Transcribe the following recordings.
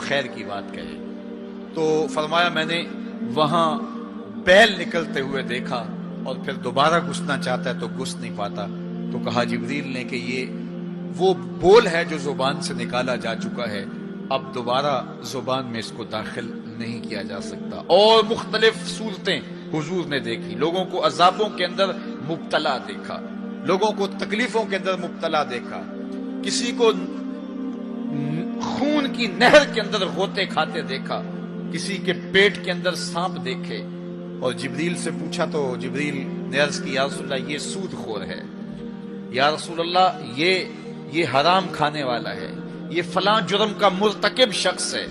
خیر کی بات کہے۔ تو فرمایا میں نے وہاں بیل نکلتے ہوئے دیکھا اور پھر دوبارہ گھسنا چاہتا ہے تو گھس نہیں پاتا۔ تو کہا جبریل نے کہ یہ وہ بول ہے جو زبان سے نکالا جا چکا ہے، اب دوبارہ زبان میں اس کو داخل نہیں کیا جا سکتا۔ اور مختلف صورتیں حضور نے دیکھی، لوگوں کو عذابوں کے اندر مبتلا دیکھا، لوگوں کو تکلیفوں کے اندر مبتلا دیکھا، کسی کو خون کی نہر کے اندر غوطے کھاتے دیکھا، کسی کے پیٹ کے اندر سانپ دیکھے۔ اور جبریل سے پوچھا تو جبریل نے عرض کی یا رسول اللہ یہ سود خور ہے، یا رسول اللہ یہ حرام کھانے والا ہے، یہ فلاں جرم کا مرتکب شخص ہے۔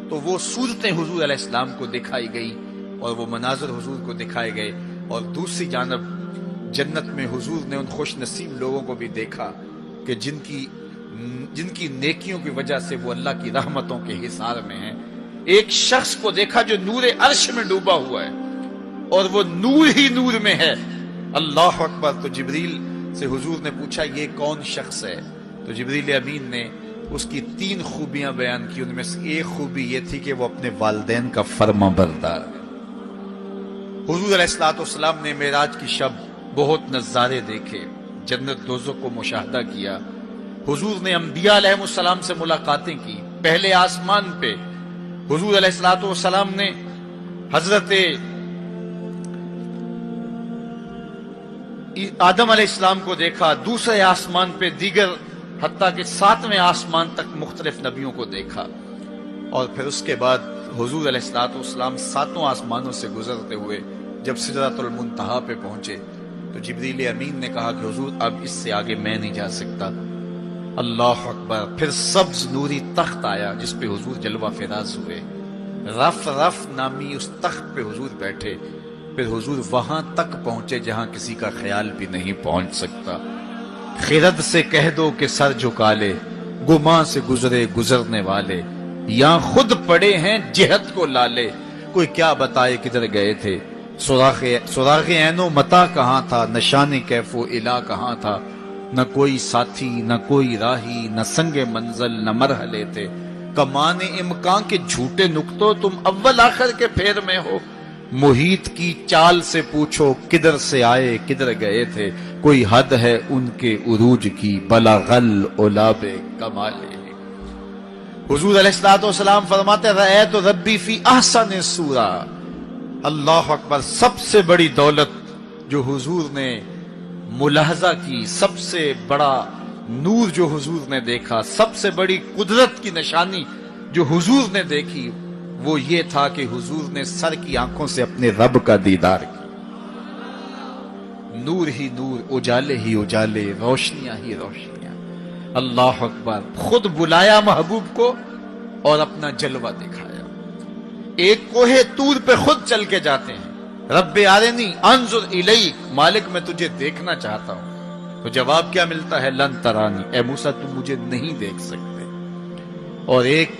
تو وہ صورتیں حضور علیہ السلام کو دکھائی گئی اور وہ مناظر حضور کو دکھائے گئے، اور دوسری جانب جنت میں حضور نے ان خوش نصیب لوگوں کو بھی دیکھا کہ جن کی نیکیوں کی وجہ سے وہ اللہ کی رحمتوں کے حصار میں ہیں۔ ایک شخص کو دیکھا جو نور عرش میں ڈوبا ہوا ہے اور وہ نور ہی نور میں ہے۔ اللہ اکبر۔ تو جبریل سے حضور نے پوچھا یہ کون شخص ہے؟ تو جبریل امین نے اس کی 3 خوبیاں بیان کی، ان میں سے ایک خوبی یہ تھی کہ وہ اپنے والدین کا فرما بردار ہے۔ حضور علیہ السلام نے معراج کی شب بہت نظارے دیکھے، جنت دوزخ کو مشاہدہ کیا۔ حضور نے انبیاء علیہ السلام سے ملاقاتیں کی۔ پہلے آسمان پہ حضور علیہ السلام نے حضرت آدم علیہ السلام کو دیکھا، دوسرے آسمان پہ دیگر حتیٰ کہ 7ویں آسمان تک مختلف نبیوں کو دیکھا، اور پھر اس کے بعد حضور علیہ السلام 7 آسمانوں سے گزرتے ہوئے جب سدرۃ المنتہا پہ پہنچے تو جبریل امین نے کہا کہ حضور اب اس سے آگے میں نہیں جا سکتا۔ اللہ اکبر۔ پھر سبز نوری تخت آیا جس پہ حضور جلوہ فراز ہوئے، رف نامی اس تخت پہ حضور بیٹھے۔ پھر حضور وہاں تک پہنچے جہاں کسی کا خیال بھی نہیں پہنچ سکتا۔ خرد سے کہہ دو کہ سر جھکا لے، گماں سے گزرے گزرنے والے، یہاں خود پڑے ہیں جہت کو لالے، کوئی کیا بتائے کدھر گئے تھے، سراغ عین و متا کہاں تھا، نشان کیف و الا کہاں تھا، نہ کوئی ساتھی نہ کوئی راہی، نہ سنگ منزل نہ مرحلے تھے، کمان امکان کے جھوٹے نکتوں تم اول آخر کے پھیر میں ہو، محیط کی چال سے پوچھو کدھر سے آئے کدھر گئے تھے، کوئی حد ہے ان کے عروج کی، بلغل اولاب کمالے۔ حضور علیہ السلام فرماتے رأیت ربی فی احسن صورہ۔ اللہ اکبر۔ سب سے بڑی دولت جو حضور نے ملاحظہ کی، سب سے بڑا نور جو حضور نے دیکھا، سب سے بڑی قدرت کی نشانی جو حضور نے دیکھی، وہ یہ تھا کہ حضور نے سر کی آنکھوں سے اپنے رب کا دیدار کیا۔ نور ہی نور، اجالے ہی اجالے، روشنیاں ہی روشنیاں۔ اللہ اکبر۔ خود بلایا محبوب کو اور اپنا جلوہ دکھایا۔ ایک کوہ طور پہ خود چل کے جاتے ہیں، رب ارنی انظر الیک، مالک میں تجھے دیکھنا چاہتا ہوں۔ تو جواب کیا ملتا ہے؟ لن ترانی، اے موسیٰ تم مجھے نہیں دیکھ سکتے۔ اور ایک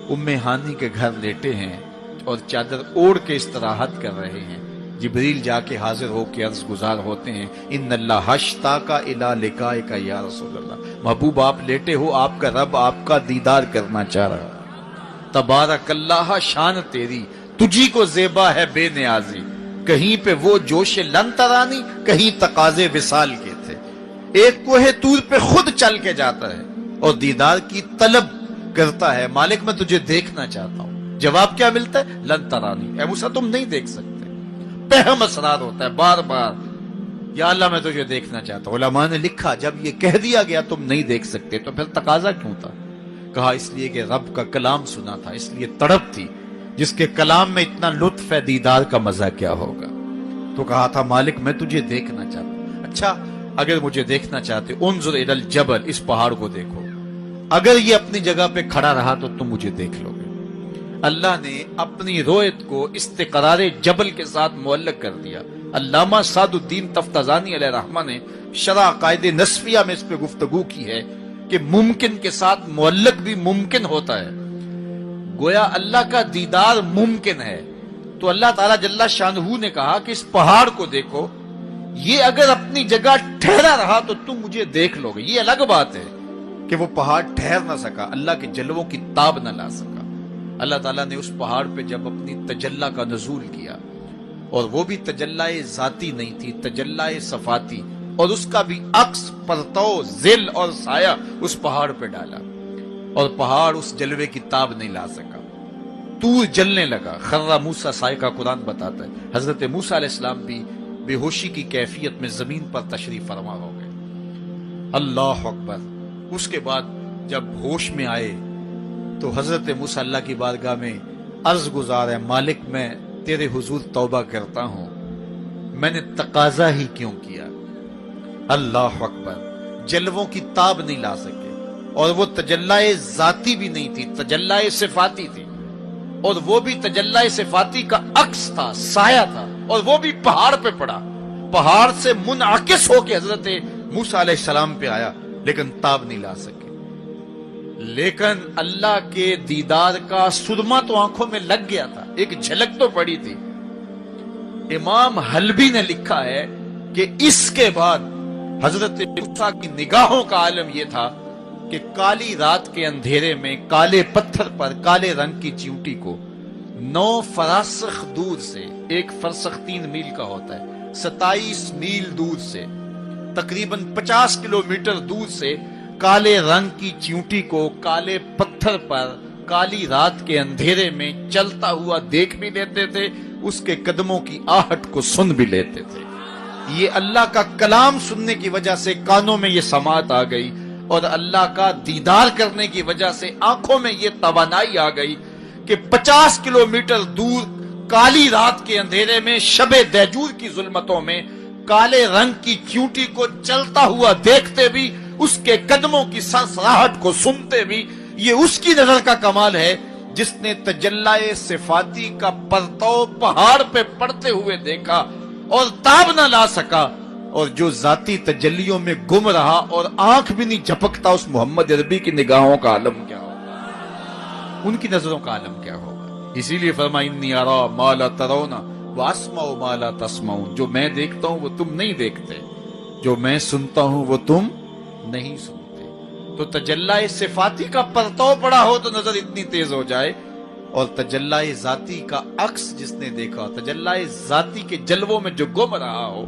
ام ہانی کے گھر لیٹے ہیں اور چادر اوڑھ کے استراحت کر رہے ہیں، جبریل جا کے حاضر ہو کے عرض گزار ہوتے ہیں ان اللہ اشتاق الی لقائک یا رسول اللہ، محبوب آپ لیٹے ہو، آپ کا رب آپ کا دیدار کرنا چاہ رہا ہے۔ تبارک اللہ، شان تیری، تجھی کو زیبا ہے بے نیازی، کہیں پہ وہ جوش لن ترانی، کہیں تقاضے وصال کے تھے۔ ایک کوہ طور پہ خود چل کے جاتا ہے اور دیدار کی طلب کرتا ہے، مالک میں تجھے دیکھنا چاہتا ہوں۔ جواب کیا ملتا ہے؟ لن ترانی، اے موسیٰ تم نہیں دیکھ سکتے۔ پہم اسرار ہوتا ہے بار بار، یا اللہ میں تجھے دیکھنا چاہتا ہوں۔ علماء نے لکھا جب یہ کہہ دیا گیا تم نہیں دیکھ سکتے تو پھر تقاضا کیوں تھا؟ کہا اس لیے کہ رب کا کلام سنا تھا، اس لیے تڑپ تھی، جس کے کلام میں اتنا لطف ہے دیدار کا مزہ کیا ہوگا۔ تو کہا تھا مالک میں تجھے دیکھنا چاہتا ہوں۔ اچھا اگر مجھے دیکھنا چاہتے انظر الی الجبل، اس پہاڑ کو دیکھو، اگر یہ اپنی جگہ پہ کھڑا رہا تو تم مجھے دیکھ لو گے۔ اللہ نے اپنی رویت کو استقرار جبل کے ساتھ معلق کر دیا۔ علامہ سعد الدین تفتزانی علیہ رحمہ نے شرح عقائد نصفیہ میں اس پہ گفتگو کی ہے کہ ممکن کے ساتھ معلق بھی ممکن ہوتا ہے، گویا اللہ کا دیدار ممکن ہے۔ تو اللہ تعالیٰ جل شانہ نے کہا کہ اس پہاڑ کو دیکھو، یہ اگر اپنی جگہ ٹھہرا رہا تو تم مجھے دیکھ لو گے۔ یہ الگ بات ہے کہ وہ پہاڑ ٹھہر نہ سکا، اللہ کے جلووں کی تاب نہ لا سکا، اللہ تعالیٰ نے اس پہاڑ پہ جب اپنی تجلی کا نزول کیا، اور وہ بھی تجلی ذاتی نہیں تھی، تجلی صفاتی، اور اس کا بھی عکس پرتو ذل اور سایہ اس پہاڑ پہ ڈالا، اور پہاڑ اس جلوے کی تاب نہیں لا سکا، طور جلنے لگا، خر موسیٰ سائے کا قرآن بتاتا ہے۔ حضرت موسیٰ علیہ السلام بھی بے ہوشی کی کیفیت میں زمین پر تشریف فرما ہو گئے۔ اللہ اکبر۔ اس کے بعد جب ہوش میں آئے تو حضرت موسیٰ اللہ کی بارگاہ میں عرض گزار ہے، مالک میں تیرے حضور توبہ کرتا ہوں، میں نے تقاضا ہی کیوں کیا۔ اللہ اکبر۔ جلووں کی تاب نہیں لا سکے، اور وہ تجلی ذاتی بھی نہیں تھی، تجلی صفاتی تھی، اور وہ بھی تجلی صفاتی کا عکس تھا، سایہ تھا، اور وہ بھی پہاڑ پہ پڑا، پہاڑ سے منعکس ہو کے حضرت موسیٰ علیہ السلام پہ آیا، لیکن تاب نہیں لا سکے۔ لیکن اللہ کے دیدار کا صدمہ تو آنکھوں میں لگ گیا تھا، ایک جھلک تو پڑی تھی۔ امام حلبی نے لکھا ہے کہ اس کے بعد حضرت موسیٰ کی نگاہوں کا عالم یہ تھا کہ کالی رات کے اندھیرے میں کالے پتھر پر کالے رنگ کی چیونٹی کو 9 فراسخ دور سے، ایک فرسخ 3 میل کا ہوتا ہے، 27 میل دور سے، تقریباً 50 کلومیٹر دور سے کالے رنگ کی چیونٹی کو کالے پتھر پر کالی رات کے اندھیرے میں چلتا ہوا دیکھ بھی لیتے تھے، اس کے قدموں کی آہٹ کو سن بھی لیتے تھے۔ یہ اللہ کا کلام سننے کی وجہ سے کانوں میں یہ سماعت آ گئی، اور اللہ کا دیدار کرنے کی وجہ سے آنکھوں میں یہ توانائی آ گئی کہ 50 کلومیٹر دور کالی رات کے اندھیرے میں، شب دیجور کی ظلمتوں میں، کالے رنگ کی چیونٹی کو چلتا ہوا دیکھتے بھی، اس کے قدموں کی سرسراہٹ کو سنتے بھی۔ یہ اس کی نظر کا کمال ہے جس نے تجلی صفاتی کا پرتو پہاڑ پہ پڑتے ہوئے دیکھا اور تاب نہ لا سکا، اور جو ذاتی تجلیوں میں گم رہا اور آنکھ بھی نہیں جھپکتا، اس محمد عربی کی نگاہوں کا عالم کیا ہوگا، ان کی نظروں کا عالم کیا ہوگا۔ اسی لیے فرمایا انی ارا ما لا ترون واسمع ما لا تسمعون، جو میں دیکھتا ہوں وہ تم نہیں دیکھتے، جو میں سنتا ہوں وہ تم نہیں سنتے۔ تو تجلی صفاتی کا پرتو پڑا ہو تو نظر اتنی تیز ہو جائے، اور تجلی ذاتی کا عکس جس نے دیکھا، تجلی ذاتی کے جلووں میں جو گم رہا ہو،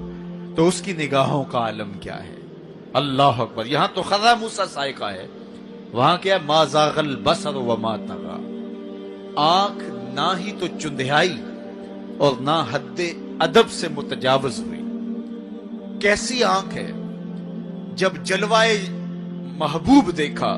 تو اس کی نگاہوں کا عالم کیا ہے۔ اللہ اکبر۔ یہاں تو خر موسیٰ سائقہ ہے، وہاں کیا ما زاغ البصر وما طغى، آنکھ نہ ہی تو چندھیائی اور نہ حد ادب سے متجاوز ہوئی۔ کیسی آنکھ ہے؟ جب جلوائے محبوب دیکھا